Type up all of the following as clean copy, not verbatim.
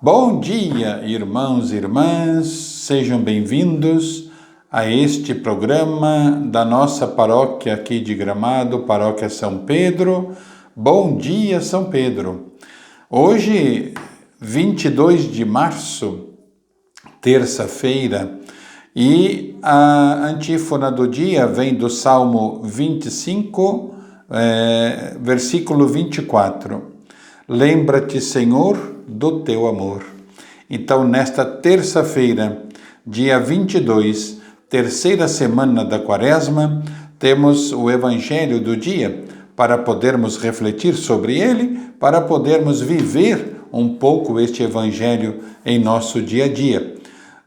Bom dia, irmãos e irmãs, sejam bem-vindos a este programa da nossa paróquia aqui de Gramado, Paróquia São Pedro. Bom dia, São Pedro! Hoje, 22 de março, terça-feira, e a antífona do dia vem do Salmo 25, versículo 24. Lembra-te, Senhor, do teu amor. Então, nesta terça-feira, dia 22, terceira semana da Quaresma, temos o Evangelho do dia para podermos refletir sobre ele, para podermos viver um pouco este Evangelho em nosso dia a dia.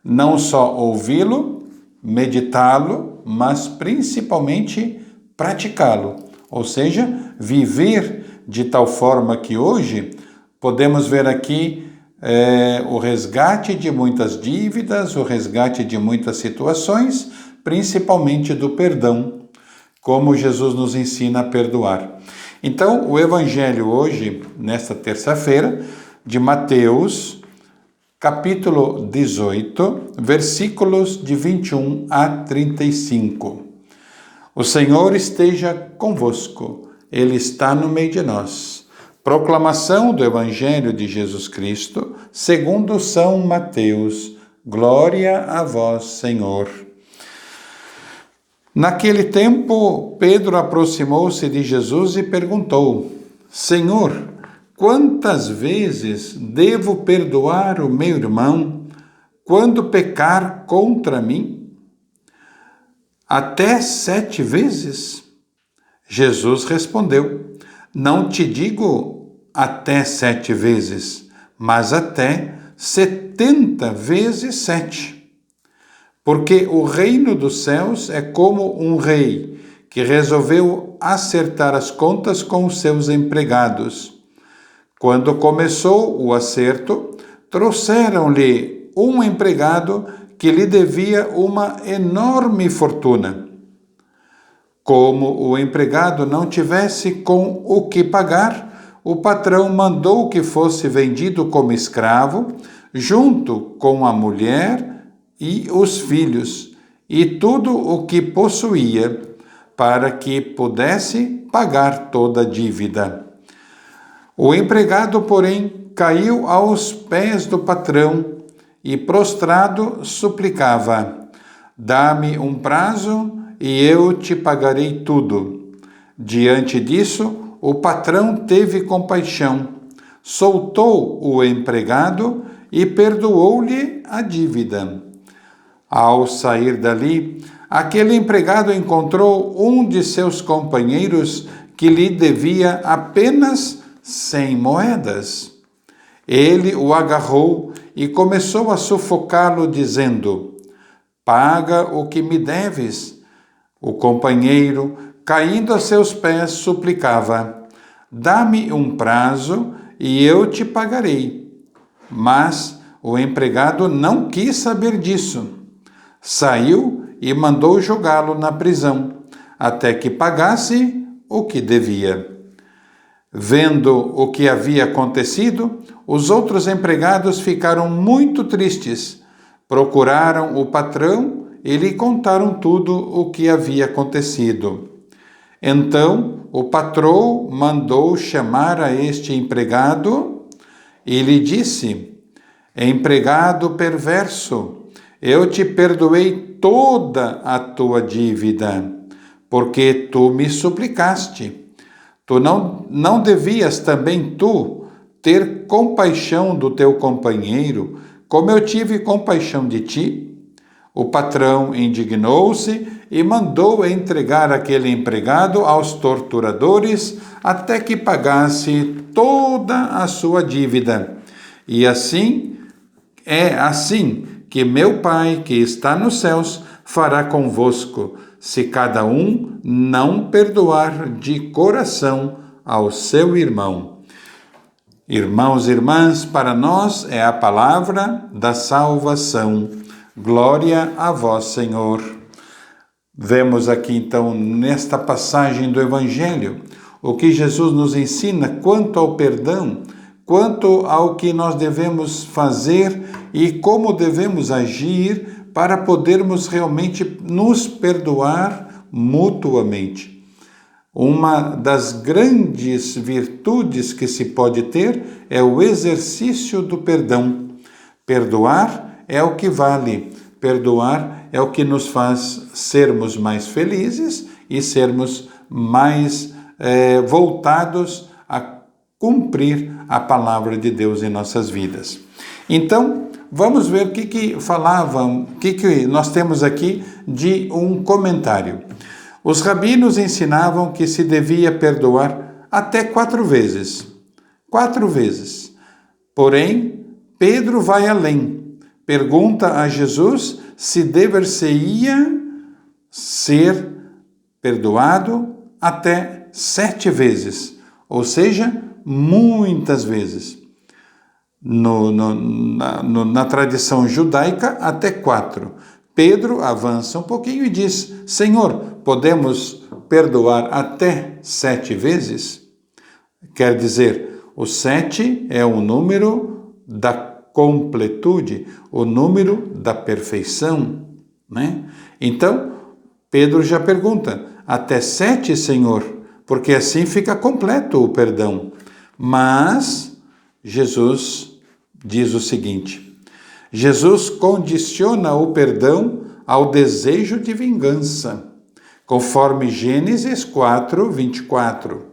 Não só ouvi-lo, meditá-lo, mas principalmente praticá-lo, ou seja, viver de tal forma que hoje podemos ver aqui o resgate de muitas dívidas, o resgate de muitas situações, principalmente do perdão, como Jesus nos ensina a perdoar. Então, o Evangelho hoje, nesta terça-feira, de Mateus, capítulo 18, versículos de 21 a 35. O Senhor esteja convosco, Ele está no meio de nós. Proclamação do Evangelho de Jesus Cristo, segundo São Mateus. Glória a vós, Senhor. Naquele tempo, Pedro aproximou-se de Jesus e perguntou: Senhor, quantas vezes devo perdoar o meu irmão quando pecar contra mim? Até 7 vezes? Jesus respondeu: Não te digo até 7 vezes, mas até 70 vezes 7. Porque o reino dos céus é como um rei que resolveu acertar as contas com os seus empregados. Quando começou o acerto, trouxeram-lhe um empregado que lhe devia uma enorme fortuna. Como o empregado não tivesse com o que pagar, o patrão mandou que fosse vendido como escravo, junto com a mulher e os filhos, e tudo o que possuía, para que pudesse pagar toda a dívida. O empregado, porém, caiu aos pés do patrão e, prostrado, suplicava: Dá-me um prazo e eu te pagarei tudo. Diante disso, o patrão teve compaixão, soltou o empregado e perdoou-lhe a dívida. Ao sair dali, aquele empregado encontrou um de seus companheiros que lhe devia apenas 100 moedas. Ele o agarrou e começou a sufocá-lo, dizendo: Paga o que me deves. O companheiro, caindo a seus pés, suplicava: Dá-me um prazo e eu te pagarei. Mas o empregado não quis saber disso. Saiu e mandou jogá-lo na prisão, até que pagasse o que devia. Vendo o que havia acontecido, os outros empregados ficaram muito tristes. Procuraram o patrão e lhe contaram tudo o que havia acontecido. Então o patrão mandou chamar a este empregado e lhe disse: Empregado perverso, eu te perdoei toda a tua dívida, porque tu me suplicaste. Tu não devias também tu ter compaixão do teu companheiro, como eu tive compaixão de ti? O patrão indignou-se e mandou entregar aquele empregado aos torturadores até que pagasse toda a sua dívida. E assim, é assim que meu Pai, que está nos céus, fará convosco, se cada um não perdoar de coração ao seu irmão. Irmãos e irmãs, para nós é a palavra da salvação. Glória a vós, Senhor. Vemos aqui então, nesta passagem do Evangelho, o que Jesus nos ensina quanto ao perdão, quanto ao que nós devemos fazer e como devemos agir para podermos realmente nos perdoar mutuamente. Uma das grandes virtudes que se pode ter é o exercício do perdão. Perdoar é o que vale. Perdoar é o que nos faz sermos mais felizes e sermos mais voltados a cumprir a palavra de Deus em nossas vidas. Então, vamos ver o que falavam, o que nós temos aqui de um comentário. Os rabinos ensinavam que se devia perdoar até 4 vezes. 4 vezes. Porém, Pedro vai além. Pergunta a Jesus se dever-se-ia ser perdoado até 7 vezes. Ou seja, muitas vezes. Na tradição judaica, até 4. Pedro avança um pouquinho e diz: Senhor, podemos perdoar até 7 vezes? Quer dizer, o 7 é o número da completude, o número da perfeição, né? Então, Pedro já pergunta: até 7, Senhor? Porque assim fica completo o perdão. Mas Jesus diz o seguinte: Jesus condiciona o perdão ao desejo de vingança, conforme Gênesis 4, 24.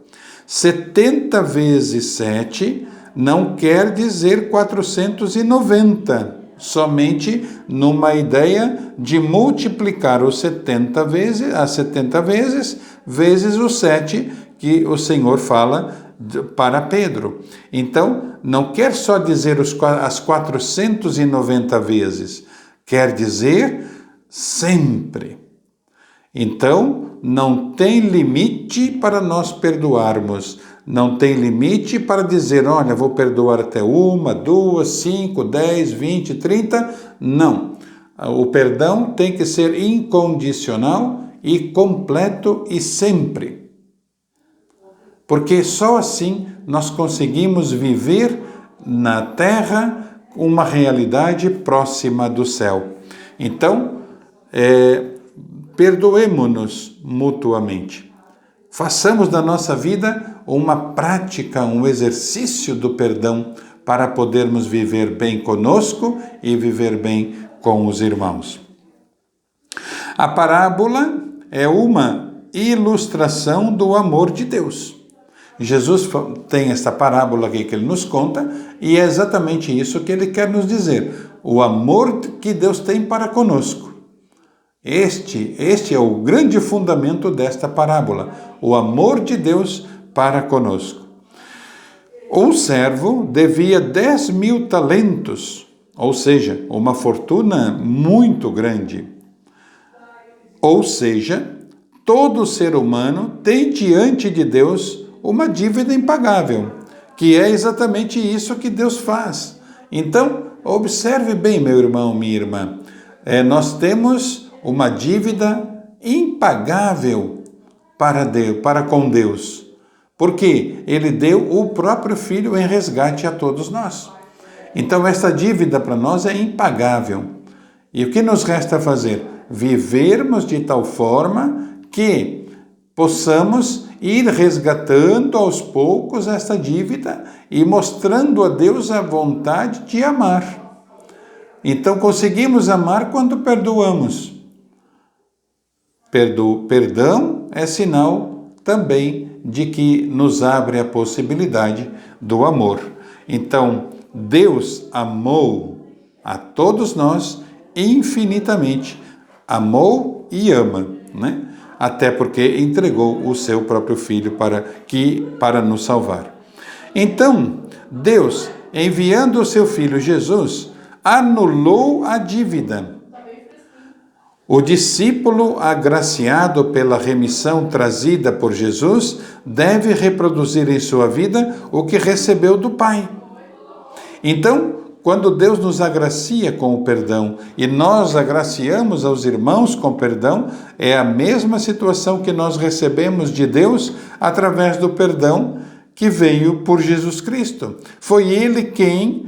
70 vezes 7 não quer dizer 490, somente numa ideia de multiplicar os 70 vezes, as 70 vezes o 7 que o Senhor fala para Pedro. Então, não quer só dizer as 490 vezes, quer dizer sempre. Então, não tem limite para nós perdoarmos. Não tem limite para dizer, olha, vou perdoar até 1, 2, 5, 10, 20, 30. Não. O perdão tem que ser incondicional e completo e sempre. Porque só assim nós conseguimos viver na terra uma realidade próxima do céu. Então, perdoemo-nos mutuamente. Façamos da nossa vida uma prática, um exercício do perdão para podermos viver bem conosco e viver bem com os irmãos. A parábola é uma ilustração do amor de Deus. Jesus tem esta parábola aqui que ele nos conta e é exatamente isso que ele quer nos dizer. O amor que Deus tem para conosco. Este é o grande fundamento desta parábola, o amor de Deus para conosco. Um servo devia 10.000 talentos, ou seja, uma fortuna muito grande. Ou seja, todo ser humano tem diante de Deus uma dívida impagável, que é exatamente isso que Deus faz. Então, observe bem, meu irmão, minha irmã, nós temos uma dívida impagável para com Deus, porque Ele deu o próprio Filho em resgate a todos nós. Então, esta dívida para nós é impagável. E o que nos resta fazer? Vivermos de tal forma que possamos ir resgatando aos poucos esta dívida e mostrando a Deus a vontade de amar. Então, conseguimos amar quando perdoamos. Perdão é sinal também de que nos abre a possibilidade do amor. Então, Deus amou a todos nós infinitamente. Amou e ama, né? Até porque entregou o seu próprio Filho para nos salvar. Então, Deus, enviando o seu Filho Jesus, anulou a dívida. O discípulo, agraciado pela remissão trazida por Jesus, deve reproduzir em sua vida o que recebeu do Pai. Então, quando Deus nos agracia com o perdão e nós agraciamos aos irmãos com perdão, é a mesma situação que nós recebemos de Deus através do perdão que veio por Jesus Cristo. Foi Ele quem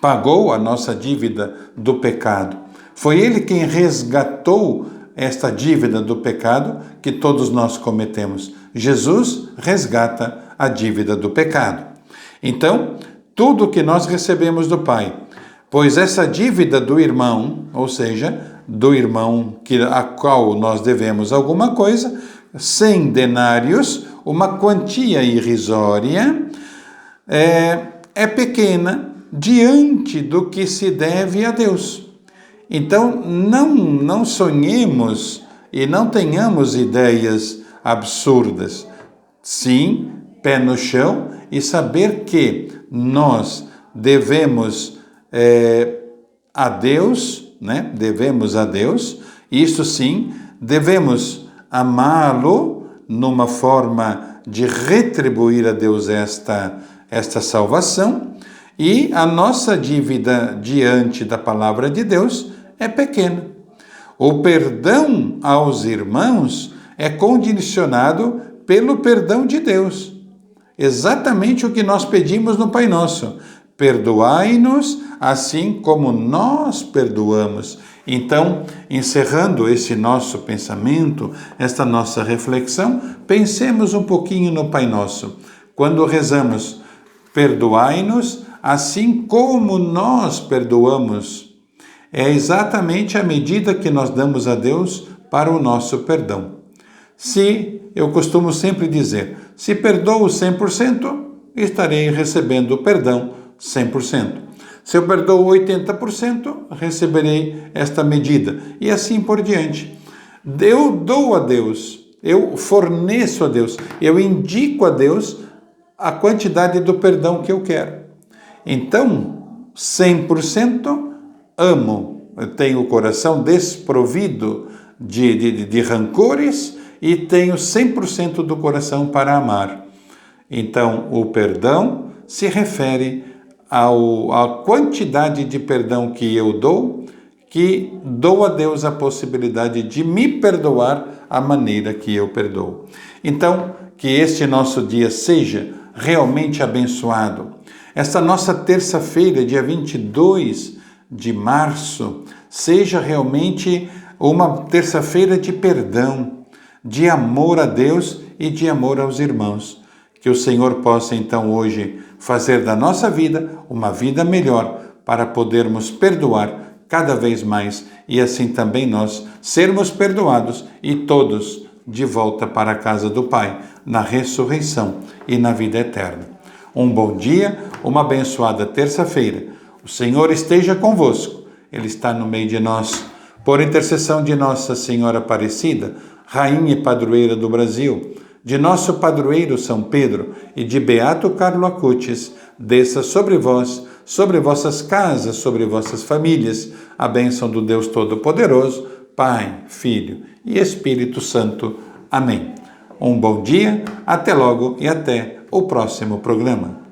pagou a nossa dívida do pecado. Foi Ele quem resgatou esta dívida do pecado que todos nós cometemos. Jesus resgata a dívida do pecado. Então, tudo que nós recebemos do Pai, pois essa dívida do irmão, ou seja, do irmão a qual nós devemos alguma coisa, 100 denários, uma quantia irrisória, é pequena diante do que se deve a Deus. Então, não sonhemos e não tenhamos ideias absurdas. Sim, pé no chão e saber que nós devemos a Deus, né? Devemos a Deus, isso sim, devemos amá-lo numa forma de retribuir a Deus esta salvação, e a nossa dívida diante da palavra de Deus é pequena. O perdão aos irmãos é condicionado pelo perdão de Deus. Exatamente o que nós pedimos no Pai Nosso. Perdoai-nos assim como nós perdoamos. Então, encerrando esse nosso pensamento, esta nossa reflexão, pensemos um pouquinho no Pai Nosso. Quando rezamos, perdoai-nos assim como nós perdoamos. É exatamente a medida que nós damos a Deus para o nosso perdão. Eu costumo sempre dizer, se perdoo 100%, estarei recebendo o perdão 100%. Se eu perdoo 80%, receberei esta medida. E assim por diante. Eu dou a Deus, eu forneço a Deus, eu indico a Deus a quantidade do perdão que eu quero. Então, 100% amo. Eu tenho o coração desprovido de rancores e tenho 100% do coração para amar. Então, o perdão se refere à quantidade de perdão que eu dou, que dou a Deus a possibilidade de me perdoar a maneira que eu perdoo. Então, que este nosso dia seja realmente abençoado. Esta nossa terça-feira, dia 22 de março, seja realmente uma terça-feira de perdão, de amor a Deus e de amor aos irmãos. Que o Senhor possa, então, hoje fazer da nossa vida uma vida melhor para podermos perdoar cada vez mais e assim também nós sermos perdoados e todos de volta para a casa do Pai, na ressurreição e na vida eterna. Um bom dia, uma abençoada terça-feira. O Senhor esteja convosco, Ele está no meio de nós. Por intercessão de Nossa Senhora Aparecida, Rainha e Padroeira do Brasil, de nosso padroeiro São Pedro e de Beato Carlo Acutis, desça sobre vós, sobre vossas casas, sobre vossas famílias, a bênção do Deus Todo-Poderoso, Pai, Filho e Espírito Santo. Amém. Um bom dia, até logo e até o próximo programa.